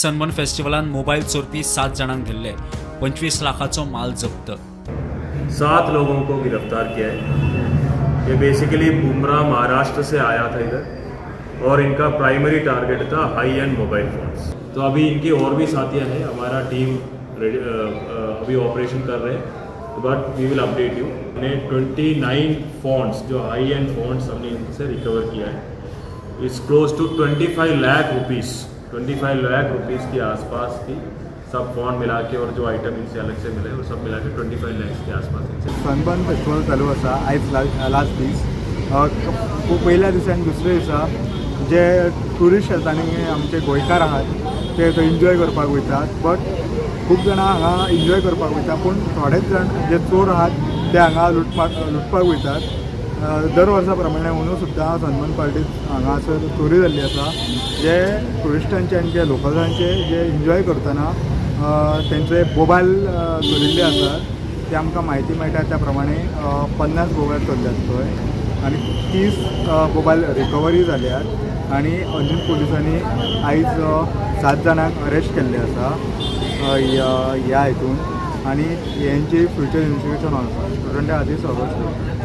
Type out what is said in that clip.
Sunburn फेस्टिवलान mobile चोरपी 7 जणांक दिल्ले 25 लाखाचो माल जप्त। 7 लोगों को गिरफ्तार किया है। ये बेसिकली बुमरा महाराष्ट्र से आया था इधर और इनका प्राइमरी टारगेट था हाई एंड मोबाइल फ़ोन्स। तो अभी इनके और भी साथियां हैं, हमारा टीम अभी ऑपरेशन कर रहे हैं, but we will update you. हमने 29 फ़ोन्स जो हाई एंड फ़ोन्स हमने इनसे रिकवर किया है। It's close to 25 lakh rupees, 25 lakh rupees के आसपास की सब फ़ोन मिला के और जो आइटम इनसे अलग से मिले वो सब मिला के 25 लाख के आसपास इनसे। सनबर्न फेस्टिवल चालू आसा आयज लास्ट दीस। पहिल्या दिसान दुसऱ्या दिसा जे ट्युरिस्ट येता आनी आमचे गोंयकार आहात ते थंय एन्जॉय करपाक वयतात, बट खूब जाणां हांगा एन्जॉय करपाक वयता, पूण थोडेच जाण जे चोर आहात ते हांगा लुटपाक वयतात। दर वर्सा प्रमाणे अंदू सुद्दां सनबर्न पार्टीत हांगासर चोरी जाल्ली आसा, जे टुरिस्टांचे आनी जे लोकलांचे जे एन्जॉय करतना तेंचे मोबायल चोरिल्ले आसात। ते आमकां म्हायती मेळटा त्या प्रमाणे 50 मोबायल चोरल्यात थंय आनी 30 मोबायल रिकवरी जाल्यात आनी अंजून पुलिसांनी आयज 7 जाणांक अरेस्ट केल्ले आसा ह्या हितून, आनी हेंची फ्युचर इन्वेस्टिगेशन आसा स्टुडंटा खातीर सगळो